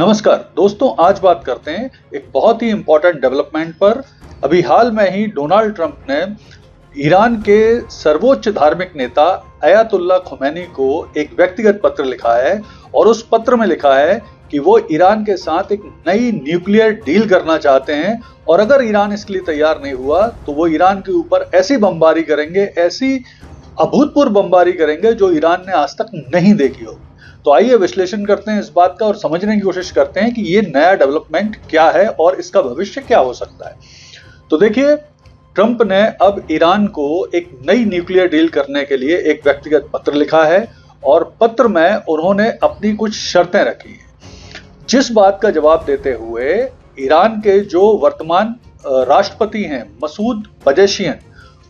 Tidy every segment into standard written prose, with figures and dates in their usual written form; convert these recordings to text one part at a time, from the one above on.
नमस्कार दोस्तों, आज बात करते हैं एक बहुत ही इंपॉर्टेंट डेवलपमेंट पर। अभी हाल में ही डोनाल्ड ट्रंप ने ईरान के सर्वोच्च धार्मिक नेता अयातुल्ला खुमैनी को एक व्यक्तिगत पत्र लिखा है और उस पत्र में लिखा है कि वो ईरान के साथ एक नई न्यूक्लियर डील करना चाहते हैं और अगर ईरान इसके लिए तैयार नहीं हुआ तो वो ईरान के ऊपर ऐसी बमबारी करेंगे, ऐसी अभूतपूर्व बमबारी करेंगे जो ईरान ने आज तक नहीं देखी होगी। तो आइए विश्लेषण करते हैं इस बात का और समझने की कोशिश करते हैं कि ये नया डेवलपमेंट क्या है और इसका भविष्य क्या हो सकता है। तो देखिए, ट्रंप ने अब ईरान को एक नई न्यूक्लियर डील करने के लिए एक व्यक्तिगत पत्र लिखा है और पत्र में उन्होंने अपनी कुछ शर्तें रखी हैं, जिस बात का जवाब देते हुए ईरान के जो वर्तमान राष्ट्रपति हैं मसूद पजेशियन,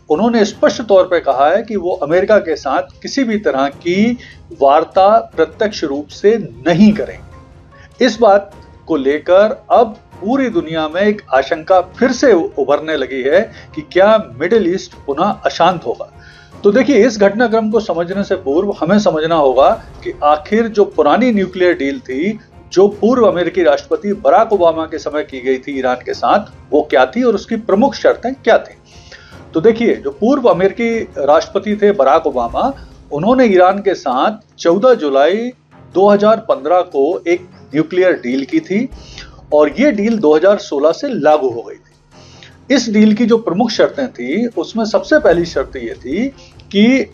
उन्होंने स्पष्ट तौर पर कहा है कि वो अमेरिका के साथ किसी भी तरह की वार्ता प्रत्यक्ष रूप से नहीं करेंगे। इस बात को लेकर अब पूरी दुनिया में एक आशंका फिर से उभरने लगी है कि क्या मिडिल ईस्ट पुनः अशांत होगा। तो देखिए, इस घटनाक्रम को समझने से पूर्व हमें समझना होगा कि आखिर जो पुरानी न्यूक्लियर डील थी, जो पूर्व अमेरिकी राष्ट्रपति बराक ओबामा के समय की गई थी ईरान के साथ, वो क्या थी और उसकी प्रमुख शर्तें क्या थी। तो देखिए, जो पूर्व अमेरिकी राष्ट्रपति थे बराक ओबामा, उन्होंने ईरान के साथ 14 जुलाई 2015 को एक न्यूक्लियर डील की थी और ये डील 2016 से लागू हो गई थी। इस डील की जो प्रमुख शर्तें थी, उसमें सबसे पहली शर्त ये थी कि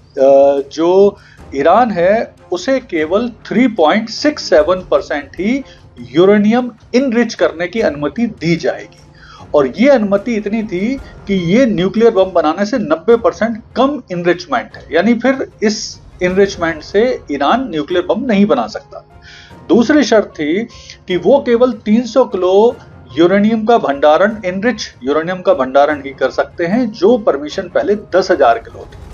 जो ईरान है उसे केवल 3.67% ही यूरेनियम इनरिच करने की अनुमति दी जाएगी और ये अनुमति इतनी थी कि ये न्यूक्लियर बम बनाने से 90% कम इनरिचमेंट है, यानी फिर इस इनरिचमेंट से ईरान न्यूक्लियर बम नहीं बना सकता। दूसरी शर्त थी कि वो केवल 300 किलो यूरेनियम का भंडारण, इनरिच यूरेनियम का भंडारण ही कर सकते हैं, जो परमिशन पहले 10,000 किलो थी।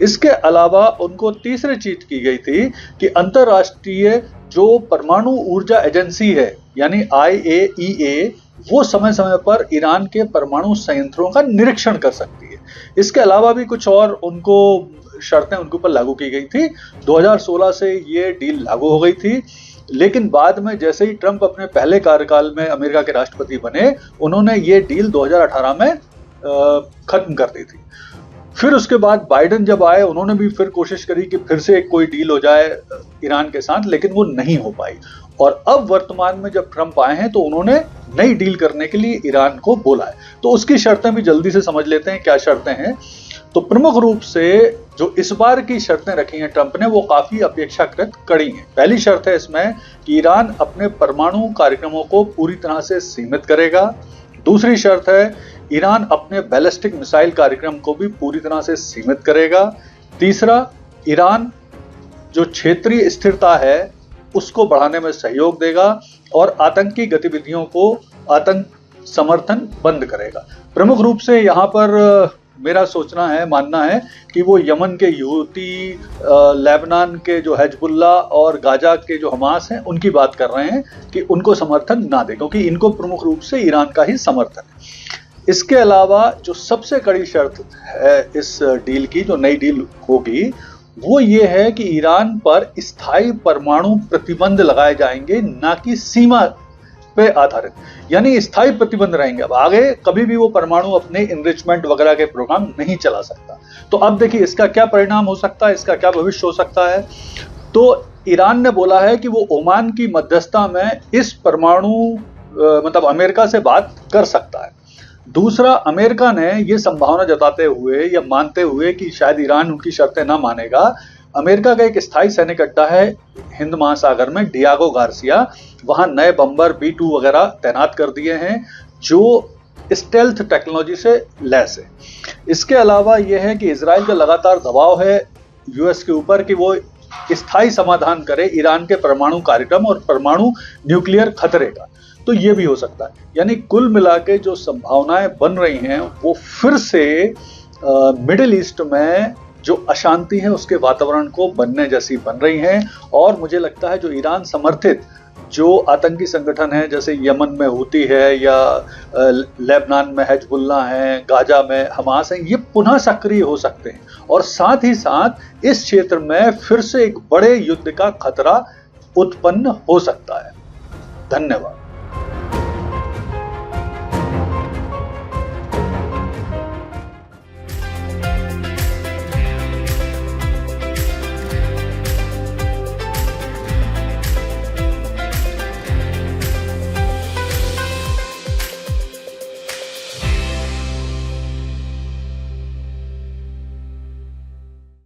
इसके अलावा उनको तीसरी चीज की गई थी कि अंतरराष्ट्रीय जो परमाणु ऊर्जा एजेंसी है यानी IAEA, वो समय समय पर ईरान के परमाणु संयंत्रों का निरीक्षण कर सकती है। इसके अलावा भी कुछ और उनको शर्तें उनके ऊपर लागू की गई थी। 2016 से ये डील लागू हो गई थी, लेकिन बाद में जैसे ही ट्रंप अपने पहले कार्यकाल में अमेरिका के राष्ट्रपति बने, उन्होंने ये डील 2018 में खत्म कर दी थी। फिर उसके बाद बाइडेन जब आए, उन्होंने भी फिर कोशिश करी कि फिर से कोई डील हो जाए ईरान के साथ, लेकिन वो नहीं हो पाई। और अब वर्तमान में जब ट्रंप आए हैं तो उन्होंने नई डील करने के लिए ईरान को बोला है। तो उसकी शर्तें भी जल्दी से समझ लेते हैं क्या शर्तें हैं। तो प्रमुख रूप से जो इस बार की शर्तें रखी हैं ट्रंप ने, वो काफी अपेक्षाकृत कड़ी हैं। पहली शर्त है इसमें कि ईरान अपने परमाणु कार्यक्रमों को पूरी तरह से सीमित करेगा। दूसरी शर्त है ईरान अपने बैलिस्टिक मिसाइल कार्यक्रम को भी पूरी तरह से सीमित करेगा। तीसरा, ईरान जो क्षेत्रीय स्थिरता है उसको बढ़ाने में सहयोग देगा और आतंकी गतिविधियों को आतंक समर्थन बंद करेगा। प्रमुख रूप से यहाँ पर मेरा सोचना है, मानना है कि वो यमन के यूती, लेबनान के जो हिजबुल्लाह और गाजा के जो हमास हैं, उनकी बात कर रहे हैं कि उनको समर्थन ना दे, क्योंकि इनको प्रमुख रूप से ईरान का ही समर्थन है। इसके अलावा जो सबसे कड़ी शर्त है इस डील की, जो नई डील होगी, वो ये है कि ईरान पर स्थायी परमाणु प्रतिबंध लगाए जाएंगे, ना कि सीमा पे आधारित, यानी स्थायी प्रतिबंध रहेंगे। अब आगे कभी भी वो परमाणु अपने इनरिचमेंट वगैरह के प्रोग्राम नहीं चला सकता। तो अब देखिए इसका क्या परिणाम हो सकता है, इसका क्या भविष्य हो सकता है। तो ईरान ने बोला है कि वो ओमान की मध्यस्थता में इस परमाणु मतलब अमेरिका से बात कर सकता है। दूसरा, अमेरिका ने ये संभावना जताते हुए या मानते हुए कि शायद ईरान उनकी शर्तें ना मानेगा, अमेरिका का एक स्थायी सैनिक अड्डा है हिंद महासागर में, डियागो गार्सिया, वहां नए बम्बर B-2 वगैरह तैनात कर दिए हैं जो स्टेल्थ टेक्नोलॉजी से लैस है। इसके अलावा यह है कि इजराइल का लगातार दबाव है यूएस के ऊपर कि वो स्थायी समाधान करे ईरान के परमाणु कार्यक्रम और परमाणु न्यूक्लियर खतरे का। तो ये भी हो सकता है। यानी कुल मिला के जो संभावनाएं बन रही हैं वो फिर से मिडिल ईस्ट में जो अशांति है उसके वातावरण को बनने जैसी बन रही हैं। और मुझे लगता है जो ईरान समर्थित जो आतंकी संगठन है, जैसे यमन में हूती है या लेबनान में हिजबुल्लाह है, गाजा में हमास है, ये पुनः सक्रिय हो सकते हैं और साथ ही साथ इस क्षेत्र में फिर से एक बड़े युद्ध का खतरा उत्पन्न हो सकता है। धन्यवाद।